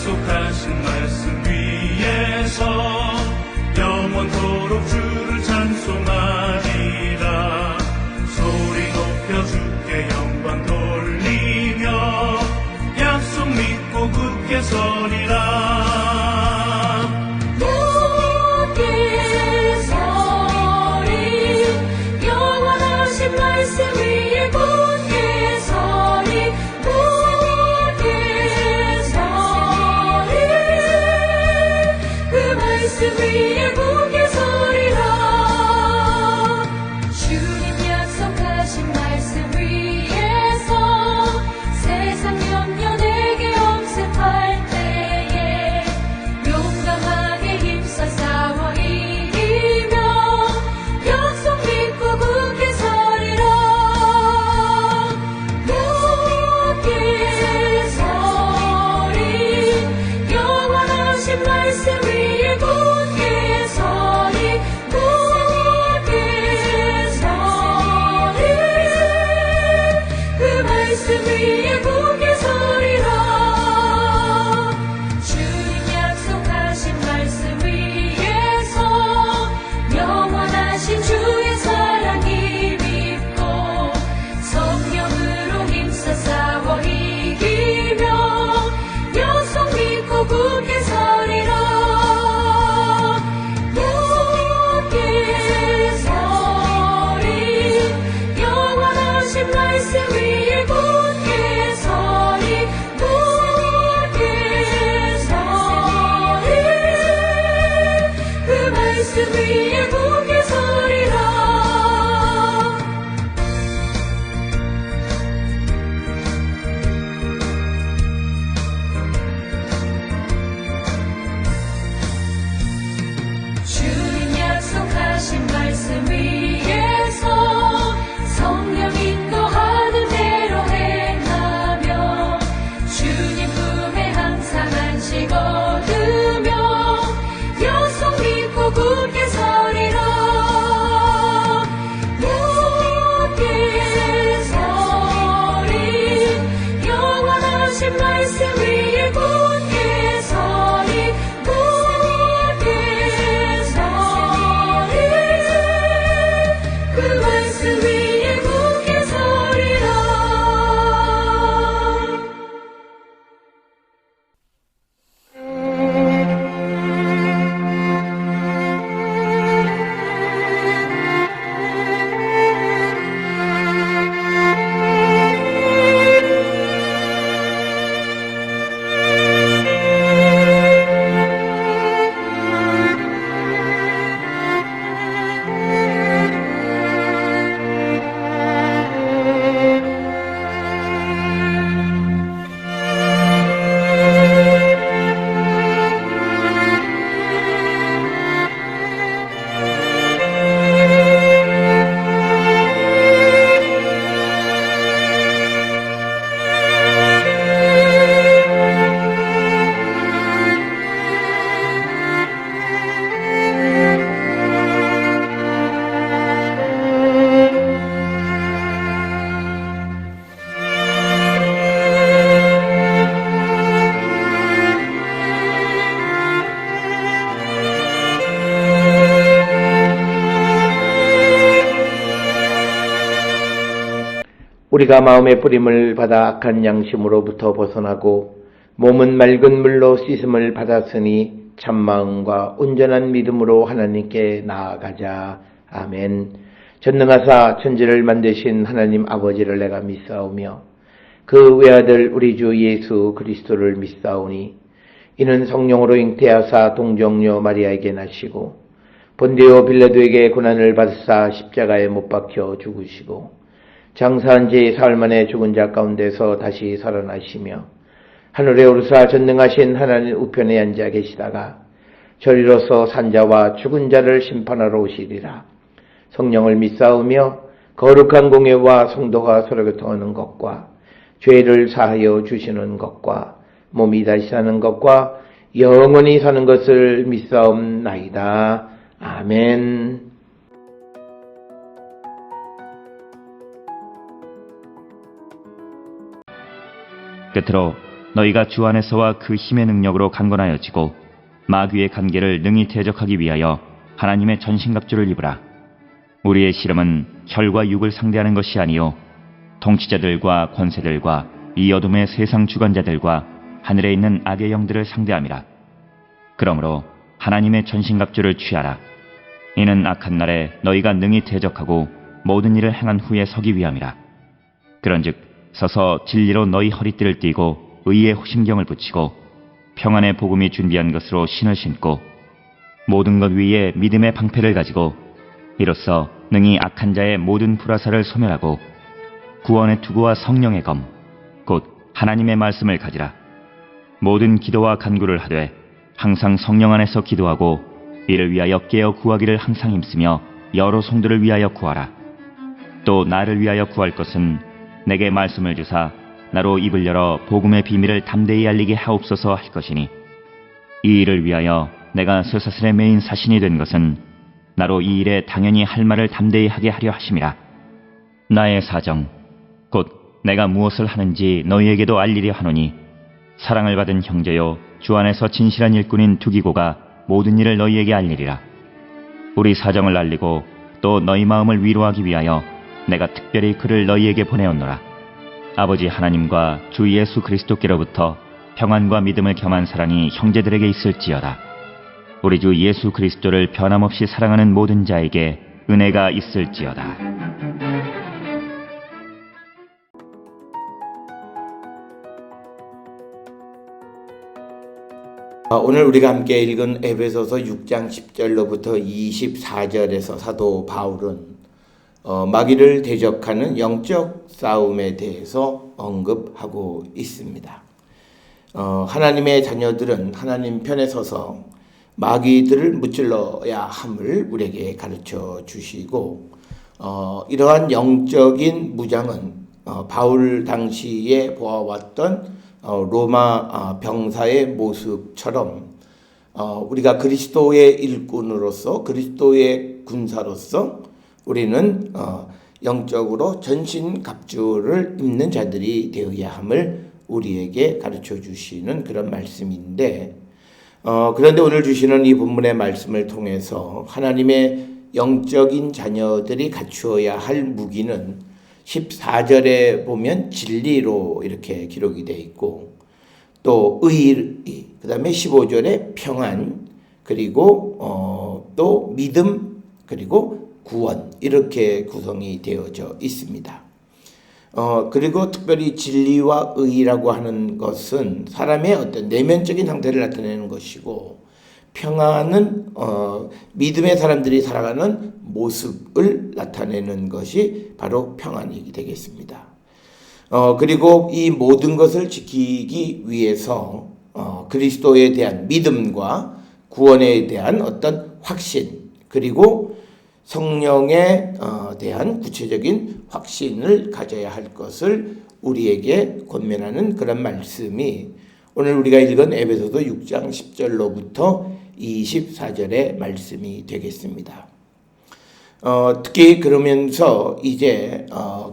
약속하신 말씀 위에서 영원토록 주를 찬송하리라. 소리 높여 주께 영광 돌리며 약속 믿고 굳게 서리라. 말씀 위에 굳게 서리, 굳게 서리. 그 말씀 위에 굳게 서리라. 주님 약속하신 말씀 위에서 세상 염려 내게 엄습할 때에 용감하게 힘써 싸워 이기며 약속 믿고 굳게 서리라. 말씀 위에 굳게 서리, 굳게 서리. 그 말씀 위에 굳게 서리라. 주님 약속하신 말씀 위에서 영원하신 주의 사랑이 믿고 성령으로 힘써 싸워 이기며 약속 믿고 굳게 서리라. 굳게 서리, 영원하신 말씀 위에 굳게 서리, 굳게 서리. 그 말씀 위에 굳게 서리라. 주님 약속하신 말씀 위에서 성령 인도하는 대로 행하며 주님 품에 항상 안식 얻으며 약속 믿고 굳게 서리라. 굳게 서리, 영원하신 말씀 위에 굳게 서리, 굳게 서리. 그 말씀 위에 굳게 서리라. 우리가 마음의 뿌림을 받아 악한 양심으로부터 벗어나고 몸은 맑은 물로 씻음을 받았으니 참마음과 온전한 믿음으로 하나님께 나아가자. 아멘. 전능하사 천지를 만드신 하나님 아버지를 내가 믿사오며 그 외아들 우리 주 예수 그리스도를 믿사오니 이는 성령으로 잉태하사 동정녀 마리아에게 나시고 본디오 빌라도에게 고난을 받으사 십자가에 못 박혀 죽으시고 장사한 지 사흘 만에 죽은 자 가운데서 다시 살아나시며 하늘에 오르사 전능하신 하나님 우편에 앉아 계시다가 저리로서 산자와 죽은 자를 심판하러 오시리라. 성령을 믿사오며 거룩한 공예와 성도가 서로 교통하는 것과 죄를 사하여 주시는 것과 몸이 다시 사는 것과 영원히 사는 것을 믿사옵나이다. 아멘. 끝으로 너희가 주 안에서와 그 힘의 능력으로 강건하여지고 마귀의 간계를 능히 대적하기 위하여 하나님의 전신갑주를 입으라. 우리의 씨름은 혈과 육을 상대하는 것이 아니요 통치자들과 권세들과 이 어둠의 세상 주관자들과 하늘에 있는 악의 영들을 상대함이라. 그러므로 하나님의 전신갑주를 취하라. 이는 악한 날에 너희가 능히 대적하고 모든 일을 행한 후에 서기 위함이라. 그런즉 서서 진리로 너희 허리띠를 띠고 의의 호심경을 붙이고 평안의 복음이 준비한 것으로 신을 신고 모든 것 위에 믿음의 방패를 가지고 이로써 능히 악한 자의 모든 불화살을 소멸하고 구원의 투구와 성령의 검 곧 하나님의 말씀을 가지라. 모든 기도와 간구를 하되 항상 성령 안에서 기도하고 이를 위하여 깨어 구하기를 항상 힘쓰며 여러 성도를 위하여 구하라. 또 나를 위하여 구할 것은 내게 말씀을 주사 나로 입을 열어 복음의 비밀을 담대히 알리게 하옵소서 할 것이니 이 일을 위하여 내가 쇠사슬의 메인 사신이 된 것은 나로 이 일에 당연히 할 말을 담대히 하게 하려 하심이라. 나의 사정 곧 내가 무엇을 하는지 너희에게도 알리려 하노니 사랑을 받은 형제요 주 안에서 진실한 일꾼인 두기고가 모든 일을 너희에게 알리리라. 우리 사정을 알리고 또 너희 마음을 위로하기 위하여 내가 특별히 그를 너희에게 보내었노라. 아버지 하나님과 주 예수 그리스도께로부터 평안과 믿음을 겸한 사랑이 형제들에게 있을지어다. 우리 주 예수 그리스도를 변함없이 사랑하는 모든 자에게 은혜가 있을지어다. 오늘 우리가 함께 읽은 에베소서 6장 10절로부터 24절에서 사도 바울은 마귀를 대적하는 영적 싸움에 대해서 언급하고 있습니다. 하나님의 자녀들은 하나님 편에 서서 마귀들을 무찔러야 함을 우리에게 가르쳐 주시고 이러한 영적인 무장은 바울 당시에 보아왔던 로마 병사의 모습처럼 우리가 그리스도의 일꾼으로서 그리스도의 군사로서 우리는 영적으로 전신갑주를 입는 자들이 되어야 함을 우리에게 가르쳐 주시는 그런 말씀인데 그런데 오늘 주시는 이 본문의 말씀을 통해서 하나님의 영적인 자녀들이 갖추어야 할 무기는 14절에 보면 진리로 이렇게 기록이 되어 있고 또 의, 그 다음에 15절에 평안, 그리고 또 믿음, 그리고 구원 이렇게 구성이 되어져 있습니다. 그리고 특별히 진리와 의라고 하는 것은 사람의 어떤 내면적인 상태를 나타내는 것이고 평안은 믿음의 사람들이 살아가는 모습을 나타내는 것이 바로 평안이 되겠습니다. 그리고 이 모든 것을 지키기 위해서 그리스도에 대한 믿음과 구원에 대한 어떤 확신 그리고 성령에 대한 구체적인 확신을 가져야 할 것을 우리에게 권면하는 그런 말씀이 오늘 우리가 읽은 에베소서 6장 10절로부터 24절의 말씀이 되겠습니다. 특히 그러면서 이제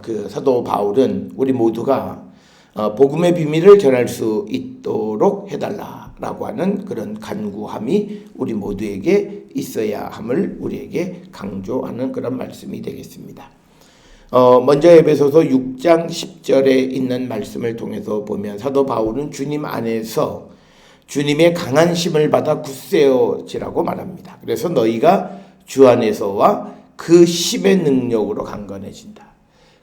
그 사도 바울은 우리 모두가 복음의 비밀을 전할 수 있도록 해달라라고 하는 그런 간구함이 우리 모두에게 있어야 함을 우리에게 강조하는 그런 말씀이 되겠습니다. 먼저 에베소서 6장 10절에 있는 말씀을 통해서 보면 사도 바울은 주님 안에서 주님의 강한 힘을 받아 굳세어지라고 말합니다. 그래서 너희가 주 안에서와 그 힘의 능력으로 강건해진다.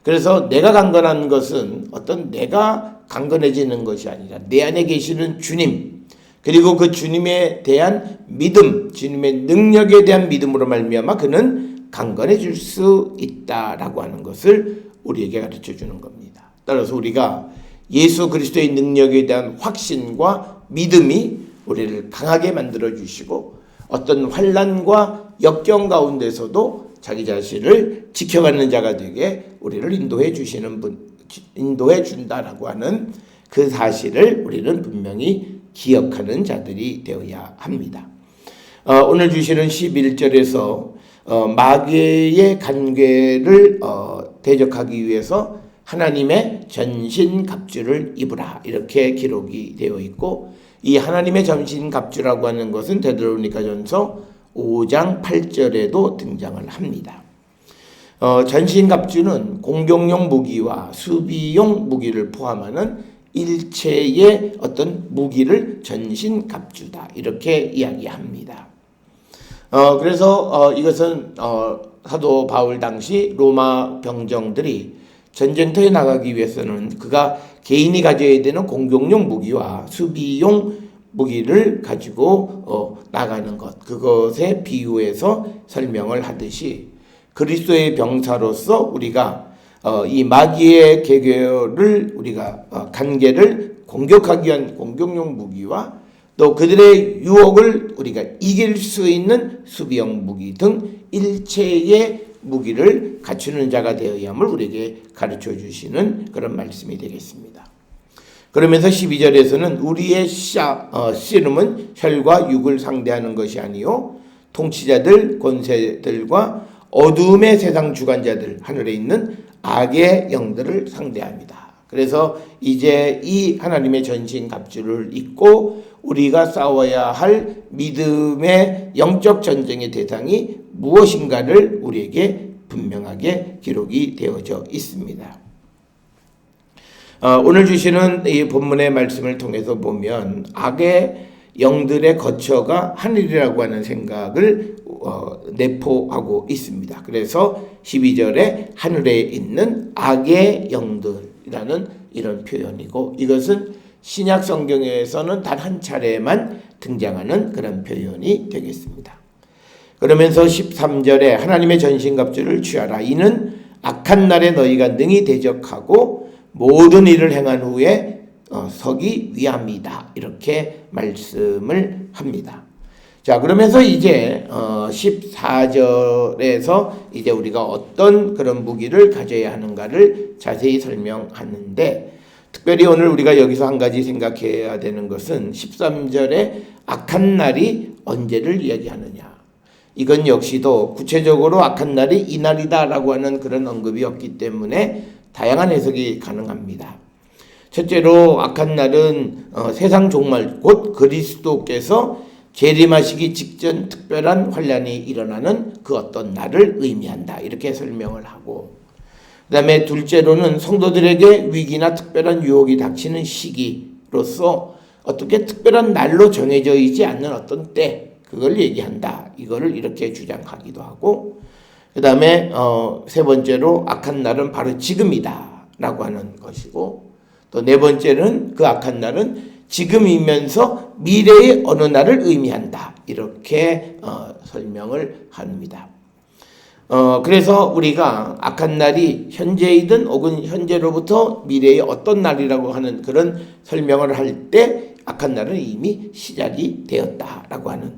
그래서 내가 강건한 것은 어떤 내가 강건해지는 것이 아니라 내 안에 계시는 주님 그리고 그 주님에 대한 믿음, 주님의 능력에 대한 믿음으로 말미암아 그는 강건해질 수 있다라고 하는 것을 우리에게 가르쳐 주는 겁니다. 따라서 우리가 예수 그리스도의 능력에 대한 확신과 믿음이 우리를 강하게 만들어 주시고 어떤 환난과 역경 가운데서도 자기 자신을 지켜가는 자가 되게 우리를 인도해 주시는 인도해 준다라고 하는 그 사실을 우리는 분명히 기억하는 자들이 되어야 합니다. 오늘 주시는 11절에서 마귀의 간계를 대적하기 위해서 하나님의 전신갑주를 입으라 이렇게 기록이 되어 있고, 이 하나님의 전신갑주라고 하는 것은 데살로니가전서 5장 8절에도 등장을 합니다. 전신갑주는 공격용 무기와 수비용 무기를 포함하는 일체의 어떤 무기를 전신갑주다 이렇게 이야기합니다. 그래서 이것은 사도 바울 당시 로마 병정들이 전쟁터에 나가기 위해서는 그가 개인이 가져야 되는 공격용 무기와 수비용 무기를 가지고 나가는 것, 그것에 비유해서 설명을 하듯이 그리스도의 병사로서 우리가 이 마귀의 계계를 우리가 간계를 공격하기 위한 공격용 무기와 또 그들의 유혹을 우리가 이길 수 있는 수비형 무기 등 일체의 무기를 갖추는 자가 되어야 함을 우리에게 가르쳐 주시는 그런 말씀이 되겠습니다. 그러면서 12절에서는 우리의 씨름은 혈과 육을 상대하는 것이 아니요 통치자들, 권세들과 어둠의 세상 주관자들, 하늘에 있는 악의 영들을 상대합니다. 그래서 이제 이 하나님의 전신갑주를 입고 우리가 싸워야 할 믿음의 영적 전쟁의 대상이 무엇인가를 우리에게 분명하게 기록이 되어져 있습니다. 오늘 주시는 이 본문의 말씀을 통해서 보면 악의 영들의 거처가 하늘이라고 하는 생각을 내포하고 있습니다. 그래서 12절에 하늘에 있는 악의 영들이라는 이런 표현이고, 이것은 신약 성경에서는 단 한 차례만 등장하는 그런 표현이 되겠습니다. 그러면서 13절에 하나님의 전신갑주를 취하라. 이는 악한 날에 너희가 능히 대적하고 모든 일을 행한 후에 서기 위함이다. 이렇게 말씀을 합니다. 자, 그러면서 이제 14절에서 이제 우리가 어떤 그런 무기를 가져야 하는가를 자세히 설명하는데, 특별히 오늘 우리가 여기서 한 가지 생각해야 되는 것은 13절에 악한 날이 언제를 이야기하느냐. 이건 역시도 구체적으로 악한 날이 이 날이다라고 하는 그런 언급이 없기 때문에 다양한 해석이 가능합니다. 첫째로 악한 날은 세상 종말 곧 그리스도께서 재림하시기 직전 특별한 환란이 일어나는 그 어떤 날을 의미한다. 이렇게 설명을 하고, 그 다음에 둘째로는 성도들에게 위기나 특별한 유혹이 닥치는 시기로서 어떻게 특별한 날로 정해져 있지 않는 어떤 때, 그걸 얘기한다. 이거를 이렇게 주장하기도 하고, 그 다음에 세 번째로 악한 날은 바로 지금이다 라고 하는 것이고, 또 네 번째는 그 악한 날은 지금이면서 미래의 어느 날을 의미한다. 이렇게 설명을 합니다. 그래서 우리가 악한 날이 현재이든 혹은 현재로부터 미래의 어떤 날이라고 하는 그런 설명을 할 때 악한 날은 이미 시작이 되었다라고 하는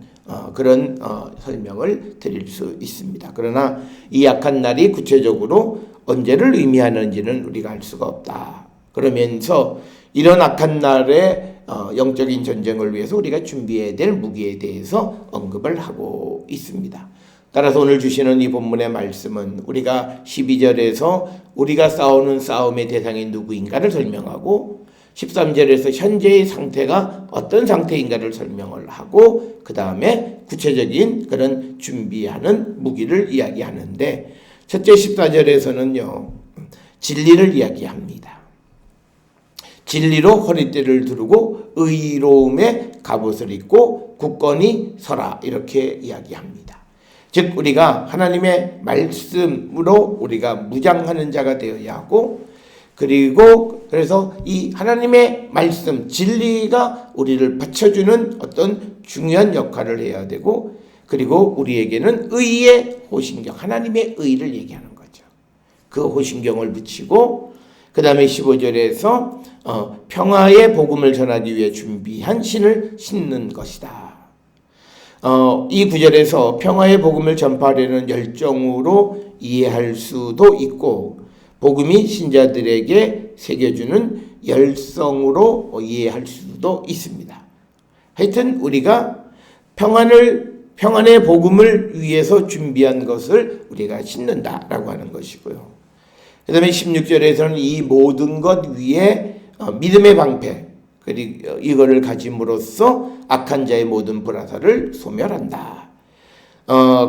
그런 설명을 드릴 수 있습니다. 그러나 이 악한 날이 구체적으로 언제를 의미하는지는 우리가 알 수가 없다. 그러면서 이런 악한 날에 영적인 전쟁을 위해서 우리가 준비해야 될 무기에 대해서 언급을 하고 있습니다. 따라서 오늘 주시는 이 본문의 말씀은 우리가 12절에서 우리가 싸우는 싸움의 대상이 누구인가를 설명하고, 13절에서 현재의 상태가 어떤 상태인가를 설명을 하고, 그 다음에 구체적인 그런 준비하는 무기를 이야기하는데, 첫째 14절에서는요 진리를 이야기합니다. 진리로 허리띠를 두르고 의로움의 갑옷을 입고 굳건히 서라. 이렇게 이야기합니다. 즉 우리가 하나님의 말씀으로 우리가 무장하는 자가 되어야 하고, 그리고 그래서 이 하나님의 말씀 진리가 우리를 받쳐주는 어떤 중요한 역할을 해야 되고, 그리고 우리에게는 의의 호신경, 하나님의 의를 얘기하는 거죠. 그 호신경을 붙이고, 그 다음에 15절에서 평화의 복음을 전하기 위해 준비한 신을 신는 것이다. 이 구절에서 평화의 복음을 전파하려는 열정으로 이해할 수도 있고, 복음이 신자들에게 새겨주는 열성으로 이해할 수도 있습니다. 하여튼 우리가 평안의 복음을 위해서 준비한 것을 우리가 신는다라고 하는 것이고요. 그 다음에 16절에서는 이 모든 것 위에 믿음의 방패, 그리고 이거를 가짐으로써 악한 자의 모든 불화살을 소멸한다.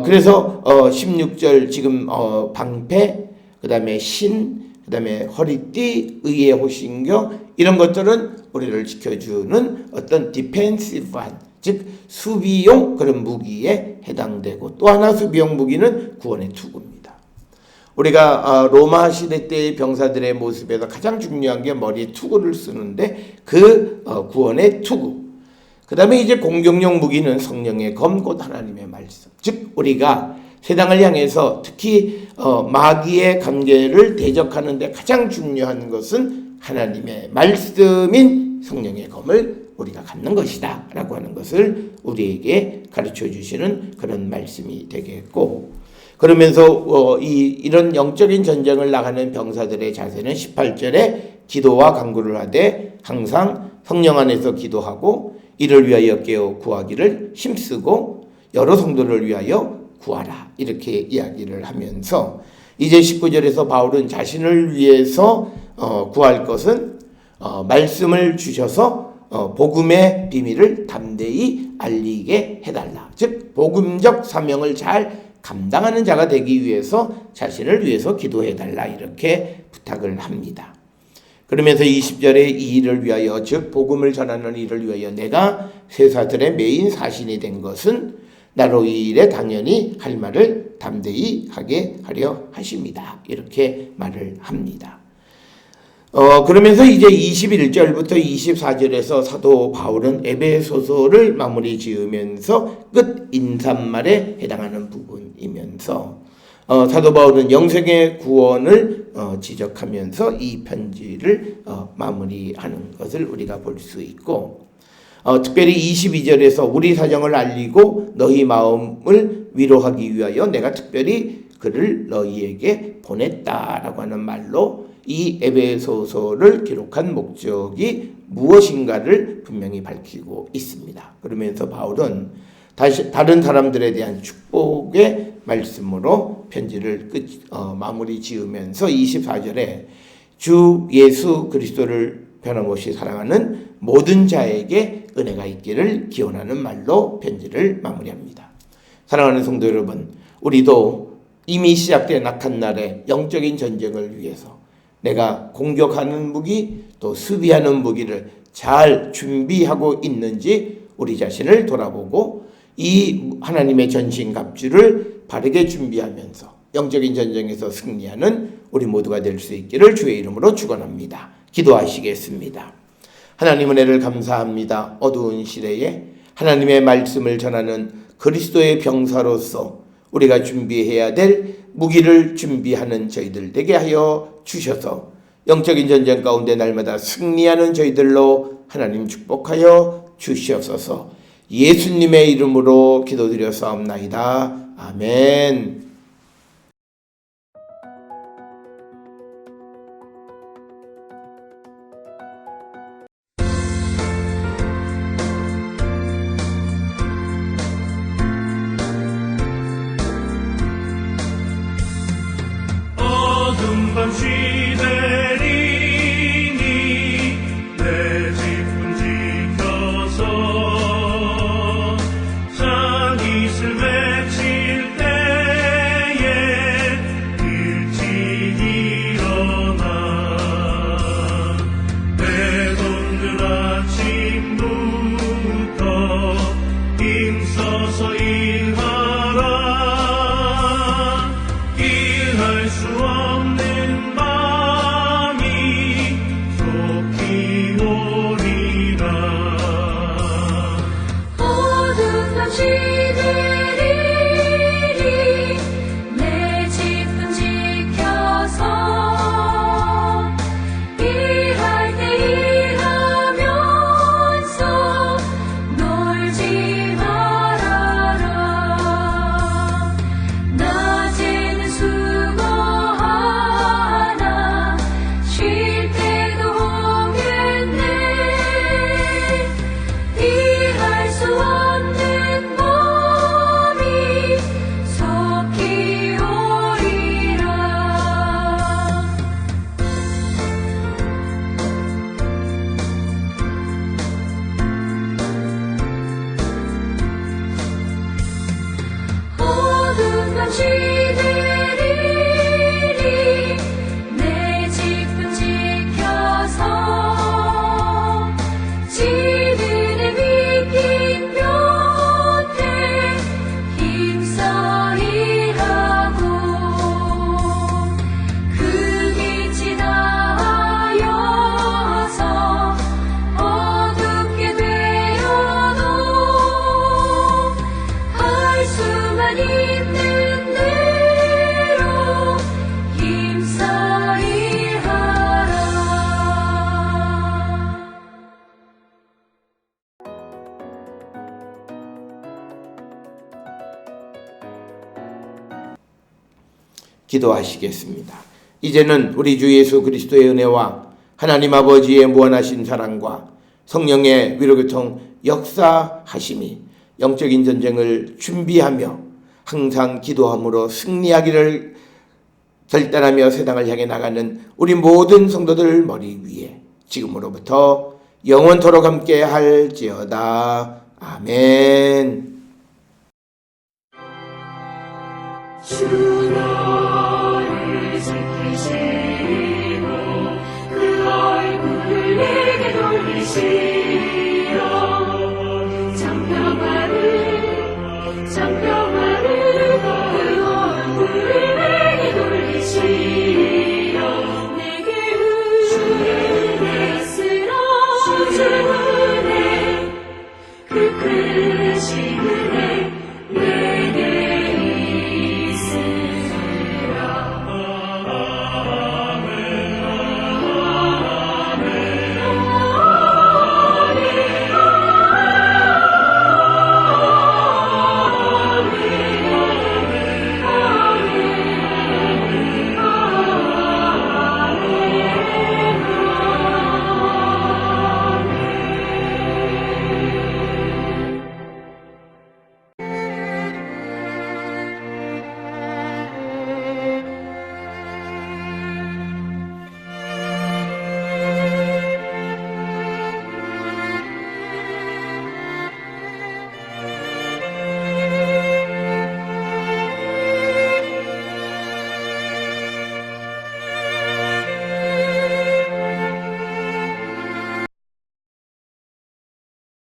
그래서 16절 지금 방패, 그 다음에 신, 그 다음에 허리띠, 의의 호신경, 이런 것들은 우리를 지켜주는 어떤 디펜시브한, 즉 수비용 그런 무기에 해당되고, 또 하나 수비용 무기는 구원의 투구입니다. 우리가 로마 시대 때의 병사들의 모습에서 가장 중요한 게 머리에 투구를 쓰는데, 그 구원의 투구. 그 다음에 이제 공격용 무기는 성령의 검, 곧 하나님의 말씀. 즉 우리가 세상을 향해서 특히 마귀의 관계를 대적하는 데 가장 중요한 것은 하나님의 말씀인 성령의 검을 우리가 갖는 것이다 라고 하는 것을 우리에게 가르쳐 주시는 그런 말씀이 되겠고, 그러면서 이런 영적인 전쟁을 나가는 병사들의 자세는 18절에 기도와 간구를 하되 항상 성령 안에서 기도하고 이를 위하여 깨어 구하기를 힘쓰고 여러 성도를 위하여 구하라, 이렇게 이야기를 하면서 이제 19절에서 바울은 자신을 위해서 구할 것은 말씀을 주셔서 복음의 비밀을 담대히 알리게 해달라. 즉 복음적 사명을 잘 감당하는 자가 되기 위해서 자신을 위해서 기도해달라, 이렇게 부탁을 합니다. 그러면서 20절에 이 일을 위하여, 즉 복음을 전하는 일을 위하여 내가 쇠사슬의 메인 사신이 된 것은 나로 이 일에 당연히 할 말을 담대히 하게 하려 하십니다. 이렇게 말을 합니다. 그러면서 이제 21절부터 24절에서 사도 바울은 에베소서를 마무리 지으면서 끝 인사말에 해당하는 부분이면서 사도 바울은 영생의 구원을 지적하면서 이 편지를 마무리하는 것을 우리가 볼 수 있고, 특별히 22절에서 우리 사정을 알리고 너희 마음을 위로하기 위하여 내가 특별히 그를 너희에게 보냈다라고 하는 말로 이 에베소서를 기록한 목적이 무엇인가를 분명히 밝히고 있습니다. 그러면서 바울은 다른 사람들에 대한 축복의 말씀으로 편지를 마무리 지으면서 24절에 주 예수 그리스도를 변함없이 사랑하는 모든 자에게 은혜가 있기를 기원하는 말로 편지를 마무리합니다. 사랑하는 성도 여러분, 우리도 이미 시작된 악한 날의 영적인 전쟁을 위해서 내가 공격하는 무기, 또 수비하는 무기를 잘 준비하고 있는지 우리 자신을 돌아보고 이 하나님의 전신갑주를 바르게 준비하면서 영적인 전쟁에서 승리하는 우리 모두가 될 수 있기를 주의 이름으로 축원합니다. 기도하시겠습니다. 하나님 은혜를 감사합니다. 어두운 시대에 하나님의 말씀을 전하는 그리스도의 병사로서 우리가 준비해야 될 무기를 준비하는 저희들 되게 하여 주셔서 영적인 전쟁 가운데 날마다 승리하는 저희들로 하나님 축복하여 주시옵소서. 예수님의 이름으로 기도드려사옵나이다. 아멘. 어둠 밤 시대리니 내 집은 지켜서 장잇을 외칠 때 기도하시겠습니다. 이제는 우리 주 예수 그리스도의 은혜와 하나님 아버지의 무한하신 사랑과 성령의 위로교통 역사하심이 영적인 전쟁을 준비하며 항상 기도함으로 승리하기를 결단하며 세상을 향해 나가는 우리 모든 성도들 머리 위에 지금으로부터 영원토록 함께 할지어다. 아멘. 주 너를 지키시고 그 얼굴을 내게 돌리시고